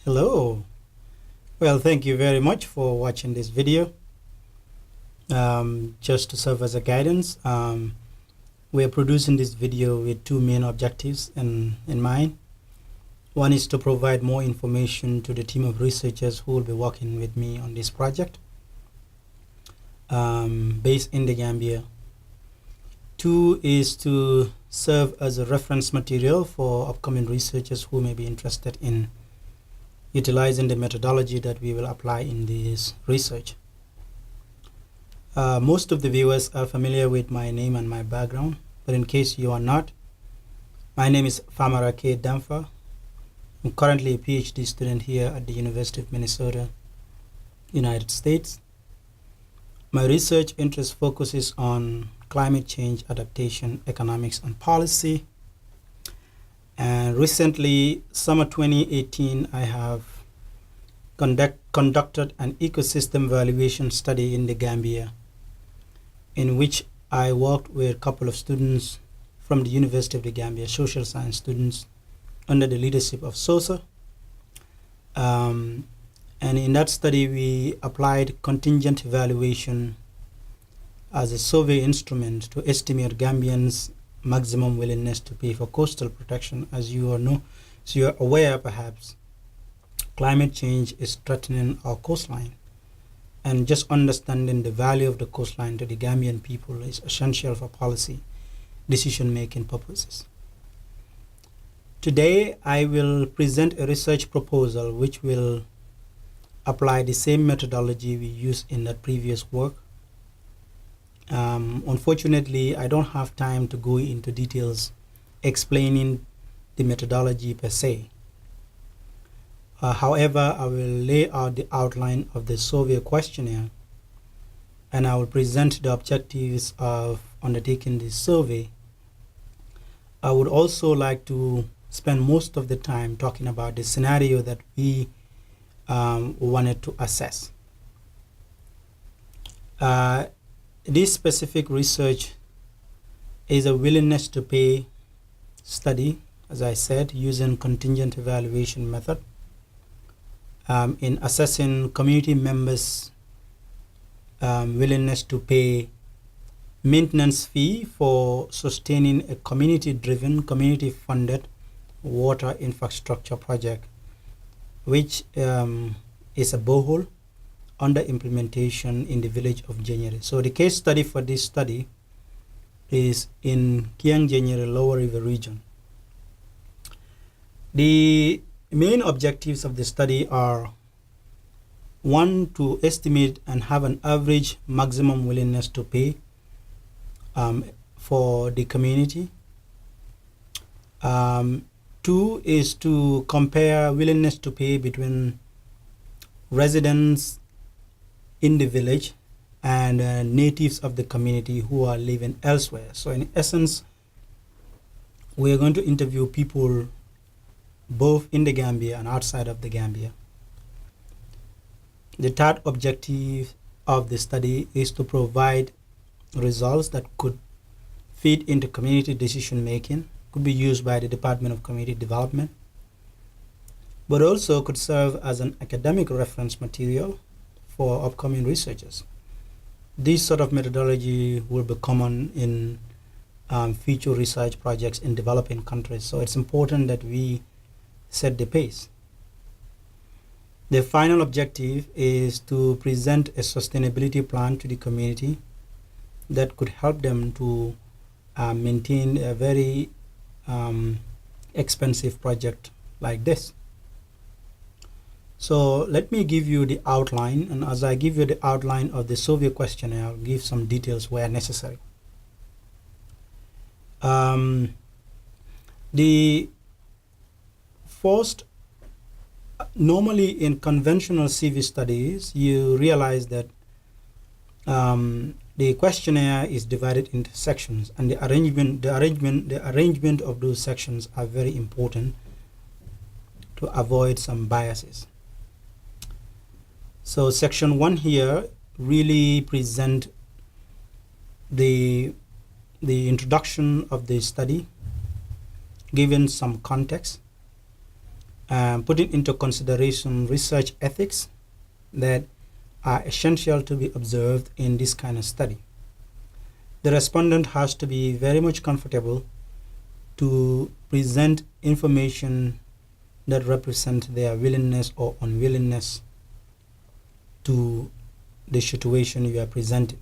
Hello. Well, thank you very much for watching this video. Just to serve as a guidance, we're producing this video with two main objectives in mind. One is to provide more information to the team of researchers who will be working with me on this project based in the Gambia. Two is to serve as a reference material for upcoming researchers who may be interested in utilizing the methodology that we will apply in this research. Most of the viewers are familiar with my name and my background, but in case you are not, my name is Famara K. Damfa. I'm currently a PhD student here at the University of Minnesota, United States. My research interest focuses on climate change, adaptation, economics, and policy. And recently, summer 2018, I have conducted an ecosystem valuation study in the Gambia, in which I worked with a couple of students from the University of the Gambia, social science students, under the leadership of SOSA. And in that study, we applied contingent valuation as a survey instrument to estimate Gambians' maximum willingness to pay for coastal protection. As you all know, so you're aware perhaps, climate change is threatening our coastline, and just understanding the value of the coastline to the Gambian people is essential for policy decision-making purposes. Today, I will present a research proposal which will apply the same methodology we used in that previous work. Unfortunately, I don't have time to go into details explaining the methodology per se. However, I will lay out the outline of the survey questionnaire, and I will present the objectives of undertaking this survey. I would also like to spend most of the time talking about the scenario that we wanted to assess. This specific research is a willingness to pay study, as I said, using contingent evaluation method in assessing community members' willingness to pay maintenance fee for sustaining a community-driven, community-funded water infrastructure project, which is a borehole under implementation in the village of Genieri. So the case study for this study is in Genieri Lower River region. The main objectives of the study are: one, to estimate and have an average maximum willingness to pay for the community. Two is to compare willingness to pay between residents in the village and natives of the community who are living elsewhere. So in essence, we are going to interview people both in the Gambia and outside of the Gambia. The third objective of the study is to provide results that could feed into community decision making, could be used by the Department of Community Development, but also could serve as an academic reference material for upcoming researchers. This sort of methodology will be common in future research projects in developing countries, so it's important that we set the pace. The final objective is to present a sustainability plan to the community that could help them to maintain a very expensive project like this. So let me give you the outline, and as I give you the outline of the survey questionnaire, I'll give some details where necessary. The first, normally in conventional CV studies, you realize that the questionnaire is divided into sections, and the arrangement of those sections are very important to avoid some biases. So section 1 here really present the introduction of the study, given some context, putting into consideration research ethics that are essential to be observed in this kind of study. The respondent has to be very much comfortable to present information that represent their willingness or unwillingness to the situation you are presenting.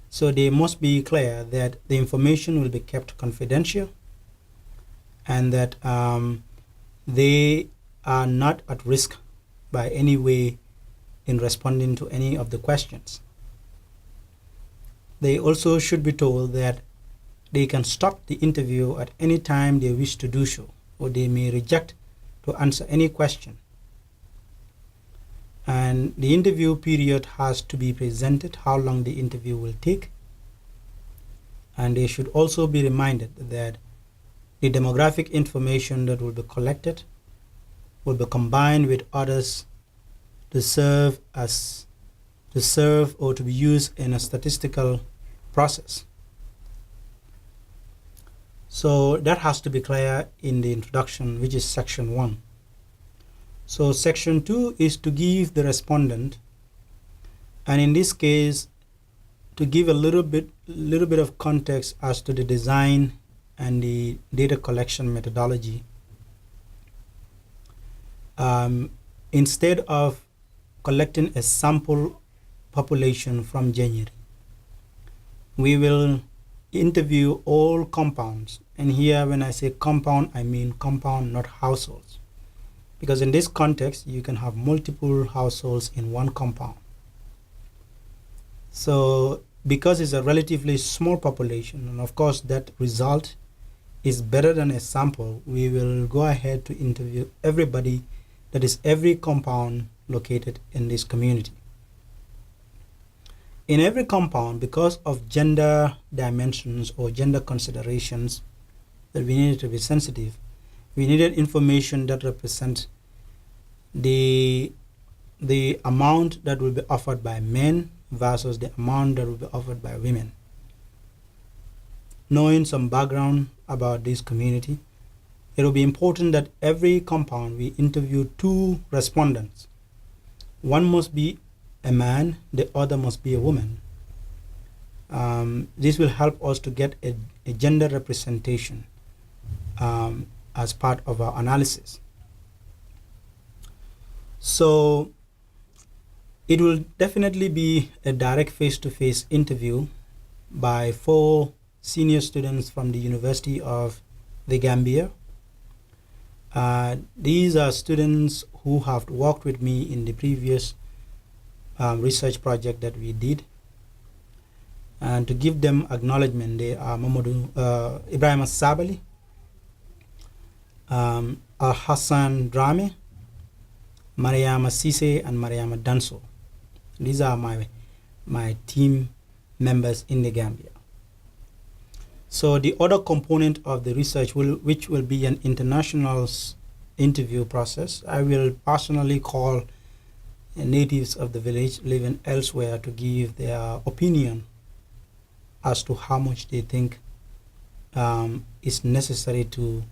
So they must be clear that the information will be kept confidential and that they are not at risk by any way in responding to any of the questions. They also should be told that they can stop the interview at any time they wish to do so, or they may reject to answer any question. And the interview period has to be presented, how long the interview will take. And they should also be reminded that the demographic information that will be collected will be combined with others to serve or to be used in a statistical process. So that has to be clear in the introduction, which is section 1. So section 2 is to give the respondent, and in this case, to give a little bit of context as to the design and the data collection methodology. Instead of collecting a sample population from Genieri, we will interview all compounds. And here, when I say compound, I mean compound, not households. Because in this context, you can have multiple households in one compound. So because it's a relatively small population, and of course that result is better than a sample, we will go ahead to interview everybody, that is every compound located in this community. In every compound, because of gender dimensions or gender considerations that we needed to be sensitive, we needed information that represents the amount that will be offered by men versus the amount that will be offered by women. Knowing some background about this community, it will be important that every compound we interview 2 respondents. One must be a man, the other must be a woman. This will help us to get a gender representation as part of our analysis. So it will definitely be a direct face-to-face interview by 4 senior students from the University of the Gambia. These are students who have worked with me in the previous research project that we did. And to give them acknowledgement, they are Ibrahim Sabali, Al-Hassan Drame, Mariama Sise, and Mariama Danso. These are my team members in the Gambia. So the other component of the research, which will be an international interview process, I will personally call natives of the village living elsewhere to give their opinion as to how much they think is necessary to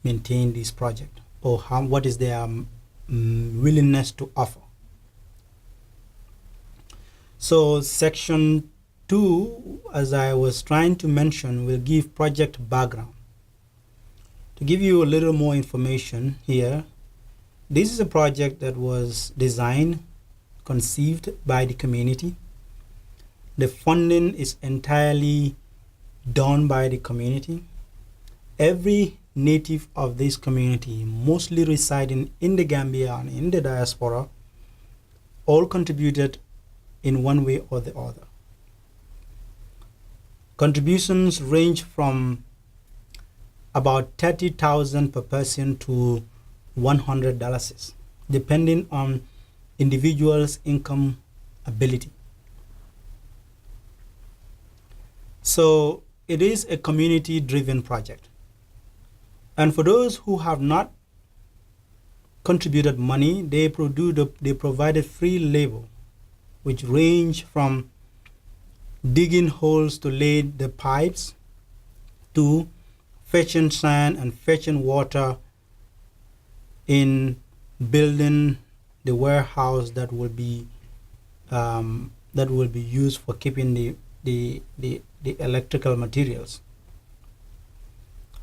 maintain this project, or what is their willingness to offer. So section 2, as I was trying to mention, will give project background. To give you a little more information here, this is a project that was designed, conceived by the community. The funding is entirely done by the community. Every native of this community, mostly residing in the Gambia and in the diaspora, all contributed in one way or the other. Contributions range from about $30,000 per person to $100, depending on individuals' income ability. So it is a community-driven project. And for those who have not contributed money, they provided free labor, which range from digging holes to lay the pipes, to fetching sand and fetching water in building the warehouse that will be used for keeping the electrical materials.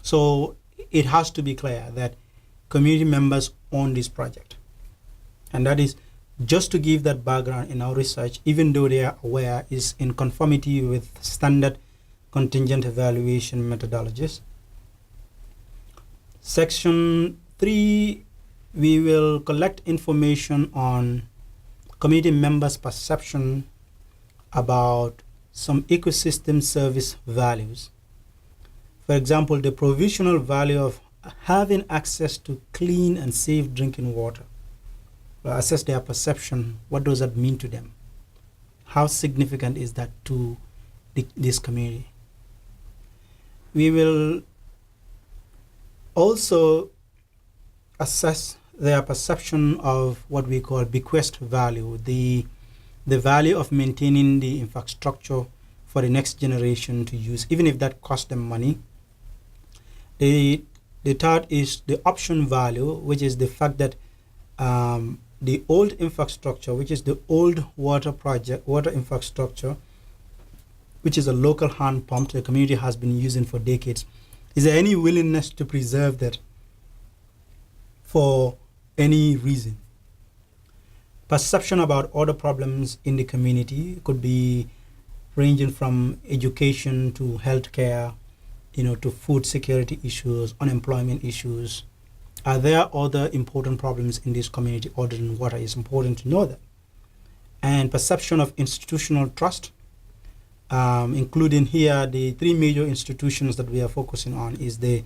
So it has to be clear that community members own this project, and that is just to give that background in our research, even though they are aware, is in conformity with standard contingent evaluation methodologies. Section 3, we will collect information on community members' perception about some ecosystem service values. For example, the provisional value of having access to clean and safe drinking water. We'll assess their perception. What does that mean to them? How significant is that to this community? We will also assess their perception of what we call bequest value, the value of maintaining the infrastructure for the next generation to use, even if that costs them money. The third is the option value, which is the fact that the old infrastructure, which is the old water infrastructure, which is a local hand pump the community has been using for decades. Is there any willingness to preserve that for any reason? Perception about other problems in the community could be ranging from education to healthcare, to food security issues, unemployment issues. Are there other important problems in this community other than water? It's important to know that. And perception of institutional trust, including here the three major institutions that we are focusing on is the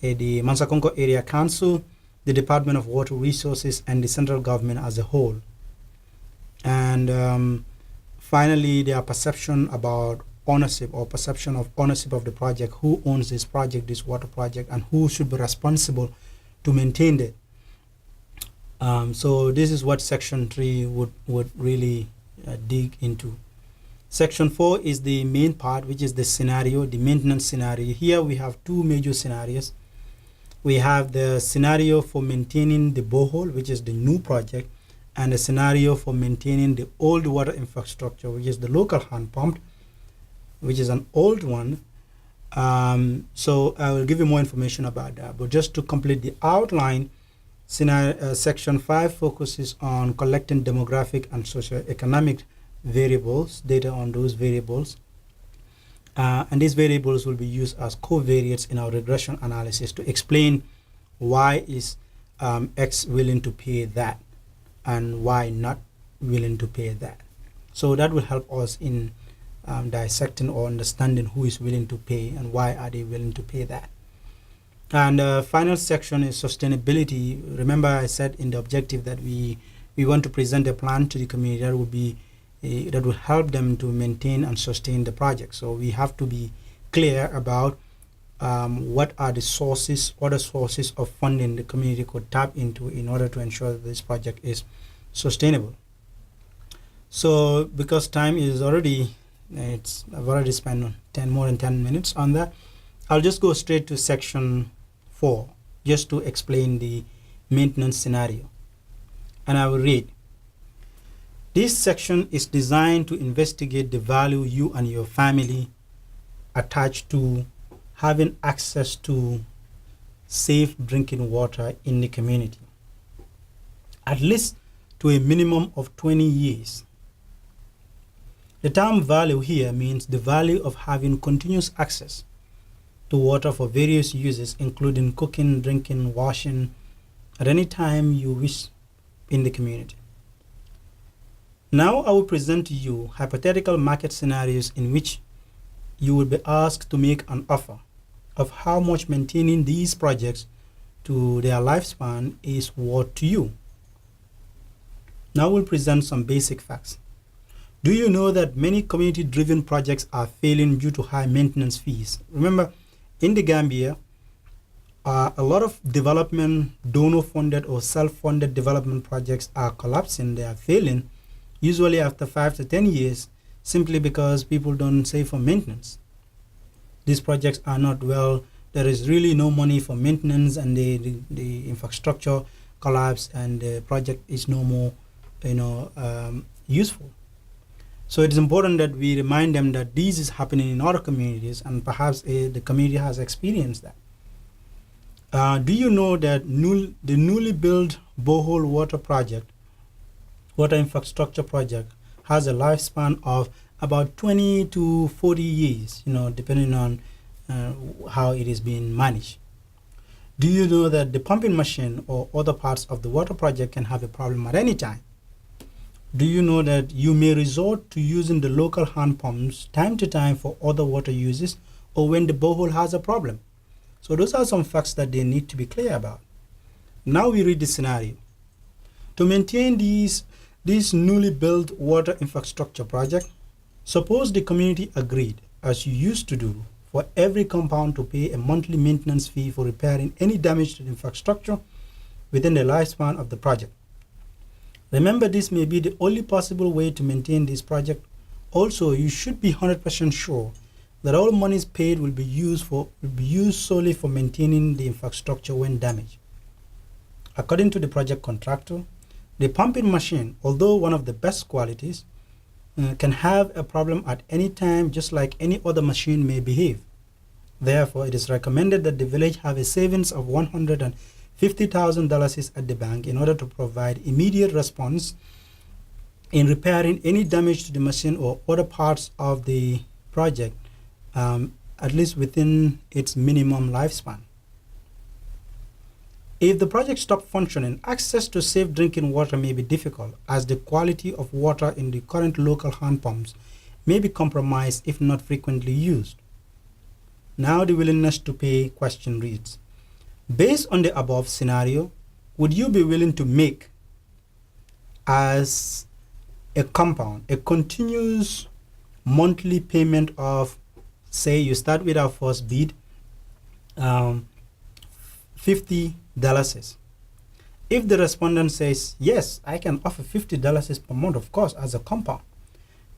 Mansakonko Area Council, the Department of Water Resources, and the central government as a whole. And finally, their perception about ownership or perception of ownership of the project. Who owns this project, this water project, and who should be responsible to maintain it? So this is what Section 3 would really dig into. Section 4 is the main part, which is the scenario, the maintenance scenario. Here we have two major scenarios. We have the scenario for maintaining the borehole, which is the new project, and the scenario for maintaining the old water infrastructure, which is the local hand pump, which is an old one. So I will give you more information about that. But just to complete the outline, Section 5 focuses on collecting demographic and socioeconomic variables, data on those variables. And these variables will be used as covariates in our regression analysis to explain why is X willing to pay that and why not willing to pay that. So that will help us in dissecting or understanding who is willing to pay and why are they willing to pay that. And the final section is sustainability. Remember I said in the objective that we want to present a plan to the community that will be that will help them to maintain and sustain the project. So we have to be clear about what are the sources, other sources of funding the community could tap into in order to ensure that this project is sustainable. So because time is already, I've already spent more than 10 minutes on that, I'll just go straight to Section 4 just to explain the maintenance scenario. And I will read. This section is designed to investigate the value you and your family attach to having access to safe drinking water in the community, at least to a minimum of 20 years. The term value here means the value of having continuous access to water for various uses, including cooking, drinking, washing, at any time you wish in the community. Now I will present to you hypothetical market scenarios in which you will be asked to make an offer of how much maintaining these projects to their lifespan is worth to you. Now we'll present some basic facts. Do you know that many community-driven projects are failing due to high maintenance fees? Remember, in the Gambia, a lot of development, donor-funded or self-funded development projects are collapsing, they are failing, usually after 5 to 10 years, simply because people don't save for maintenance. These projects are not well, there is really no money for maintenance, and the infrastructure collapse and the project is no more, useful. So it is important that we remind them that this is happening in other communities, and perhaps the community has experienced that. Do you know that the newly built borehole water infrastructure project, has a lifespan of about 20 to 40 years, depending on how it is being managed? Do you know that the pumping machine or other parts of the water project can have a problem at any time? Do you know that you may resort to using the local hand pumps time to time for other water uses or when the borehole has a problem? So those are some facts that they need to be clear about. Now we read the scenario. To maintain this newly built water infrastructure project, suppose the community agreed, as you used to do, for every compound to pay a monthly maintenance fee for repairing any damage to the infrastructure within the lifespan of the project. Remember, this may be the only possible way to maintain this project. Also, you should be 100% sure that all monies paid will be used solely for maintaining the infrastructure when damaged. According to the project contractor, the pumping machine, although one of the best qualities, can have a problem at any time, just like any other machine may behave. Therefore, it is recommended that the village have a savings of $150,000 at the bank in order to provide immediate response in repairing any damage to the machine or other parts of the project, at least within its minimum lifespan. If the project stops functioning, access to safe drinking water may be difficult, as the quality of water in the current local hand pumps may be compromised if not frequently used. Now the willingness to pay question reads: based on the above scenario, would you be willing to make, as a compound, a continuous monthly payment of, say you start with our first bid, $50? If the respondent says, yes, I can offer $50 per month, of course, as a compound,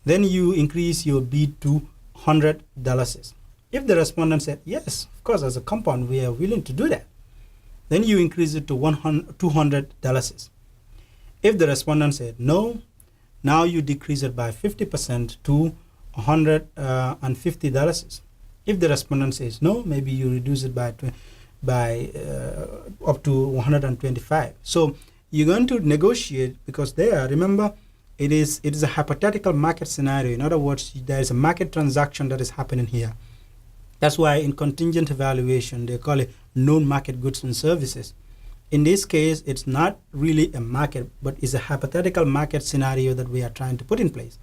then you increase your bid to $100. If the respondent said, yes, of course, as a compound, we are willing to do that, then you increase it to $200. If the respondent said no, now you decrease it by 50% to $150. If the respondent says no, maybe you reduce it by up to 125. So you're going to negotiate, because there, remember, it is a hypothetical market scenario. In other words, there is a market transaction that is happening here. That's why in contingent evaluation, they call it known market goods and services. In this case, it's not really a market, but it's a hypothetical market scenario that we are trying to put in place.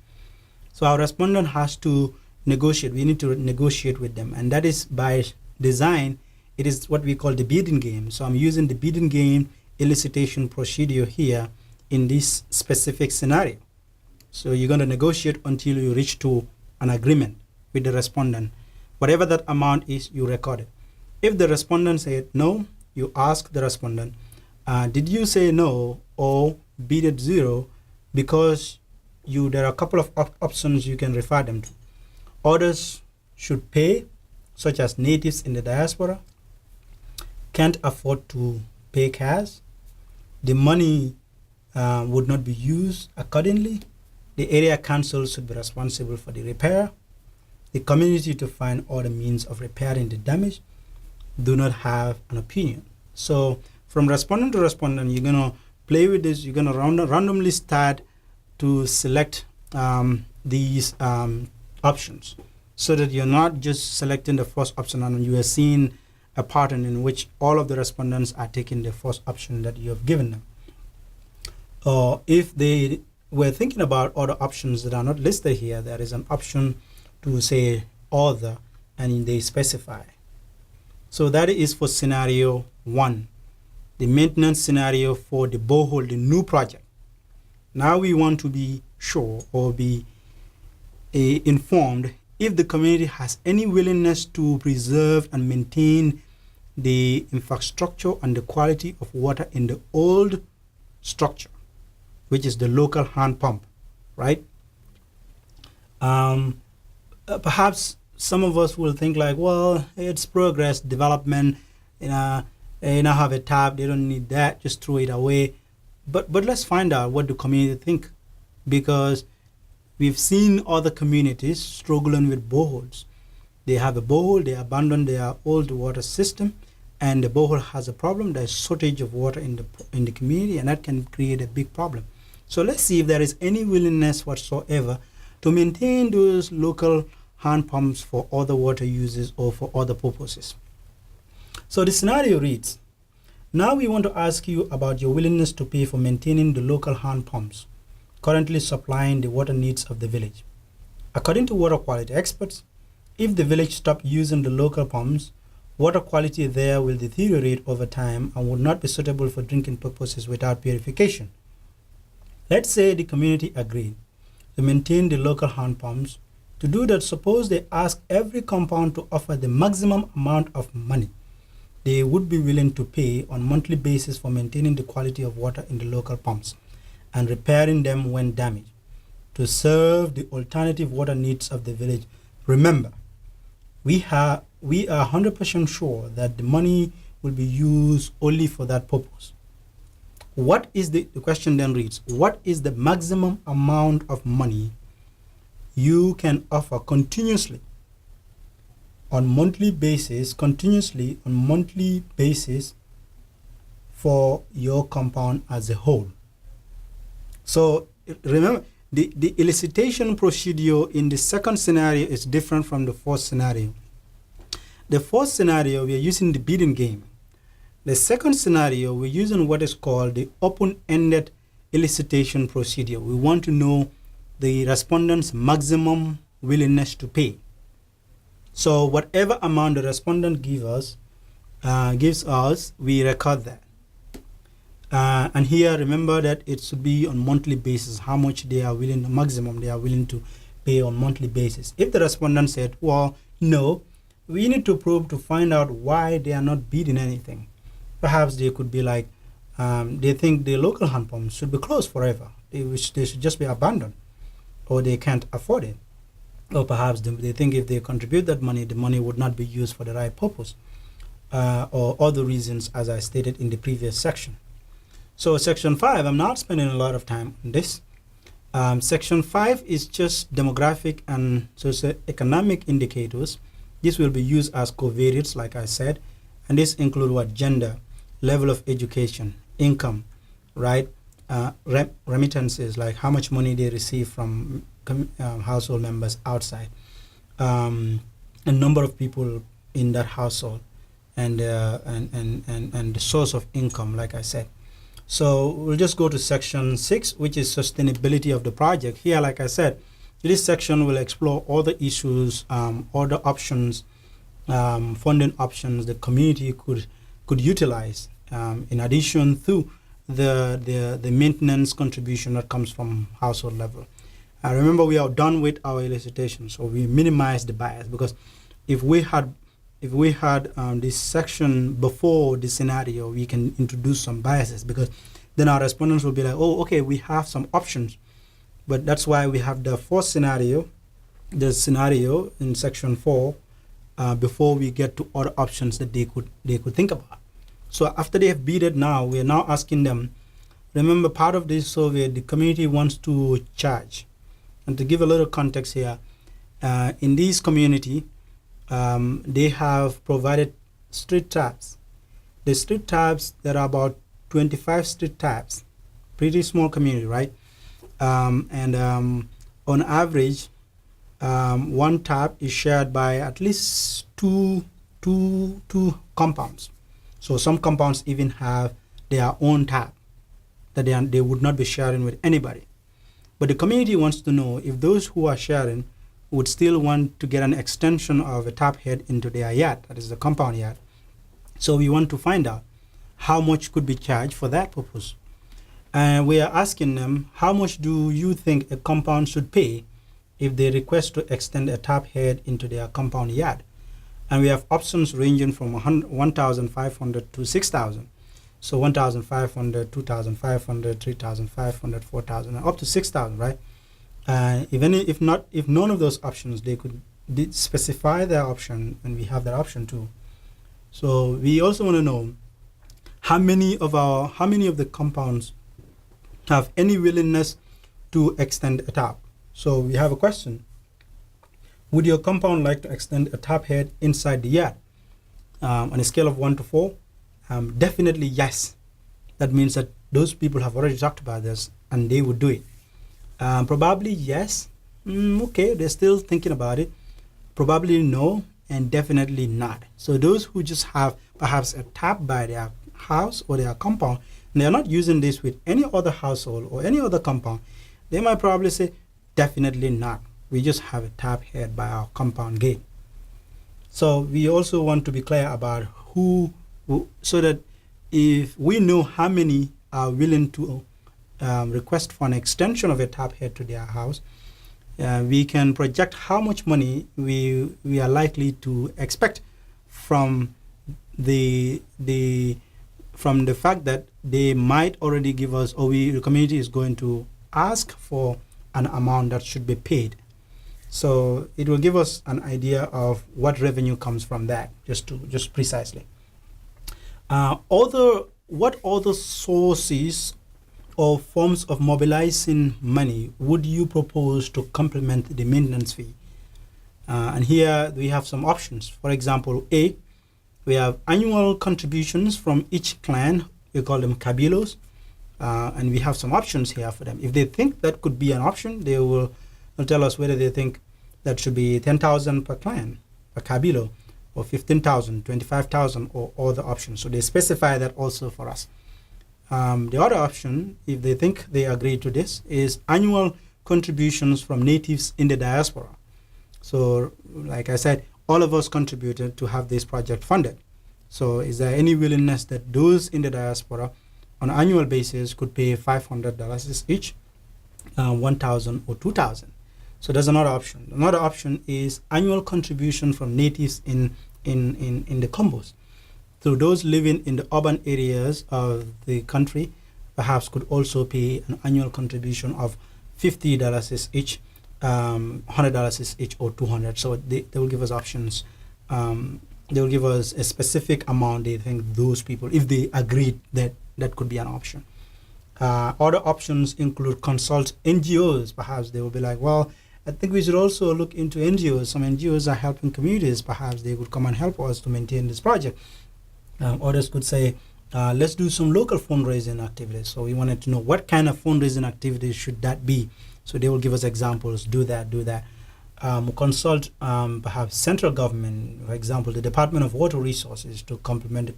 So our respondent has to negotiate. We need to negotiate with them, and that is by design. It is what we call the bidding game. So I'm using the bidding game elicitation procedure here in this specific scenario. So you're going to negotiate until you reach to an agreement with the respondent. Whatever that amount is, you record it. If the respondent said no, you ask the respondent, did you say no or bid at zero? Because there are a couple of options you can refer them to. Others should pay, such as natives in the diaspora, can't afford to pay cash, the money would not be used accordingly, the area council should be responsible for the repair, the community to find other means of repairing the damage, do not have an opinion. So from respondent to respondent, you're going to play with this. You're going to randomly start to select these options, so that you're not just selecting the first option and you are seeing a pattern in which all of the respondents are taking the first option that you have given them. Or if they were thinking about other options that are not listed here, there is an option to say other, and they specify. So that is for scenario 1, the maintenance scenario for the borehole, the new project. Now we want to be sure or be informed if the community has any willingness to preserve and maintain the infrastructure and the quality of water in the old structure, which is the local hand pump, right? Perhaps some of us will think like, well, it's progress, development, They now have a tap, they don't need that, just throw it away. But let's find out what the community think, because we've seen other communities struggling with boreholes. They have a borehole, they abandon their old water system, and the borehole has a problem. There's shortage of water in the community, and that can create a big problem. So let's see if there is any willingness whatsoever to maintain those local hand pumps for other water uses or for other purposes. So the scenario reads, now we want to ask you about your willingness to pay for maintaining the local hand pumps currently supplying the water needs of the village. According to water quality experts, if the village stopped using the local pumps, water quality there will deteriorate over time and would not be suitable for drinking purposes without purification. Let's say the community agreed to maintain the local hand pumps. To do that, suppose they ask every compound to offer the maximum amount of money they would be willing to pay on a monthly basis for maintaining the quality of water in the local pumps and repairing them when damaged to serve the alternative water needs of the village. Remember, we are 100% sure that the money will be used only for that purpose. What is the question then reads, what is the maximum amount of money you can offer continuously on monthly basis for your compound as a whole? So remember, the elicitation procedure in the second scenario is different from the first scenario. The first scenario, we are using the bidding game. The second scenario, we're using what is called the open-ended elicitation procedure. We want to know the respondent's maximum willingness to pay. So whatever amount the respondent gives us, we record that. And here, remember that it should be on monthly basis, how much they are willing, the maximum they are willing to pay on monthly basis. If the respondent said, well, no, we need to probe to find out why they are not bidding anything. Perhaps they could be like, they think the local hand pumps should be closed forever. They should just be abandoned, or they can't afford it. Or perhaps they think if they contribute that money, the money would not be used for the right purpose, or other reasons as I stated in the previous section. So section 5, I'm not spending a lot of time on this. Section 5 is just demographic and socioeconomic indicators. This will be used as covariates, like I said, and this include what? Gender, level of education, income, right? Remittances, like how much money they receive from household members outside, a number of people in that household, and the source of income, like I said. So we'll just go to section 6, which is sustainability of the project. Here, like I said, this section will explore all the issues, all the options, funding options the community could utilize, in addition to the maintenance contribution that comes from household level. Remember, we are done with our elicitation, so we minimize the bias, because if we had this section before the scenario, we can introduce some biases, because then our respondents will be like, oh, okay, we have some options. But that's why we have the first scenario, the scenario in section 4, before we get to other options that they could think about. So after they have bidded, now we are now asking them, remember, part of this survey, the community wants to charge. And to give a little context here, in this community, they have provided street taps. The street taps, there are about 25 street taps, pretty small community, right? On average, one tap is shared by at least two compounds. So some compounds even have their own tap that they would not be sharing with anybody. But the community wants to know if those who are sharing would still want to get an extension of a tap head into their yard, that is the compound yard. So we want to find out how much could be charged for that purpose. And we are asking them, how much do you think a compound should pay if they request to extend a tap head into their compound yard? And we have options ranging from 1,500 to 6,000. So 1,500, 2,500, 3,500, 4,000, and up to 6,000, right? If none of those options, they could specify their option, and we have that option too. So we also want to know how many of the compounds have any willingness to extend a tap? So we have a question. Would your compound like to extend a tap head inside the yard? On a scale of 1 to 4, definitely yes. That means that those people have already talked about this and they would do it. Probably yes. Okay, they're still thinking about it. Probably no, and definitely not. So those who just have perhaps a tap by their house or their compound, and they're not using this with any other household or any other compound, they might probably say, definitely not. We just have a tap head by our compound gate. So we also want to be clear about who, so that if we know how many are willing to request for an extension of a tap head to their house, we can project how much money we are likely to expect from the fact that they might already give us, or the community is going to ask for an amount that should be paid. So it will give us an idea of what revenue comes from that, just precisely. What other sources or forms of mobilizing money would you propose to complement the maintenance fee? And here we have some options. For example, A, we have annual contributions from each clan. We call them kabilos. And we have some options here for them. If they think that could be an option, they will tell us whether they think that should be 10,000 per clan, per kabilo, or 15,000, 25,000, or other options. So they specify that also for us. The other option, if they think they agree to this, is annual contributions from natives in the diaspora. So, like I said, all of us contributed to have this project funded. So is there any willingness that those in the diaspora on an annual basis could pay $500 each, 1,000 or 2,000? So there's another option. Another option is annual contribution from natives in the combos. So those living in the urban areas of the country perhaps could also pay an annual contribution of $50 each, $100 each, or $200. So they will give us options. They will give us a specific amount they think those people, if they agreed that that could be an option. Other options include consult NGOs. Perhaps they will be like, well, I think we should also look into NGOs. Some NGOs are helping communities. Perhaps they would come and help us to maintain this project. Others could say, let's do some local fundraising activities. So we wanted to know what kind of fundraising activities should that be. So they will give us examples, do that. Consult perhaps central government, for example, the Department of Water Resources to complement the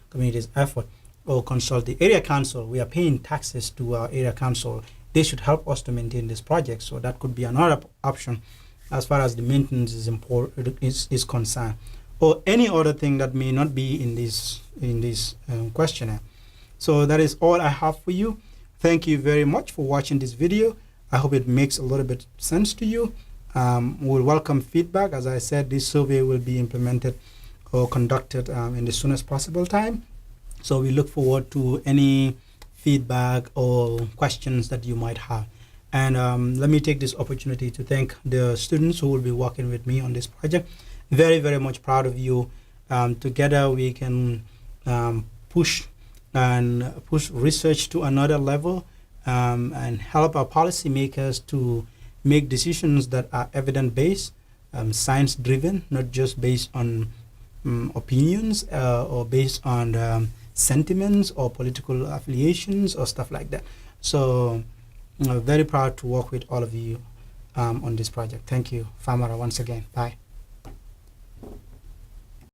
community's effort, or consult the area council. We are paying taxes to our area council. They should help us to maintain this project. So that could be another option as far as the maintenance is concerned, or any other thing that may not be in this questionnaire. So that is all I have for you. Thank you very much for watching this video. I hope it makes a little bit sense to you. We'll welcome feedback. As I said, this survey will be implemented or conducted in the soonest possible time. So we look forward to any feedback or questions that you might have. And let me take this opportunity to thank the students who will be working with me on this project. Very, very much proud of you. Together we can push research to another level and help our policymakers to make decisions that are evidence-based, science-driven, not just based on opinions or based on sentiments or political affiliations or stuff like that. So I'm very proud to work with all of you on this project. Thank you, Famara, once again. Bye.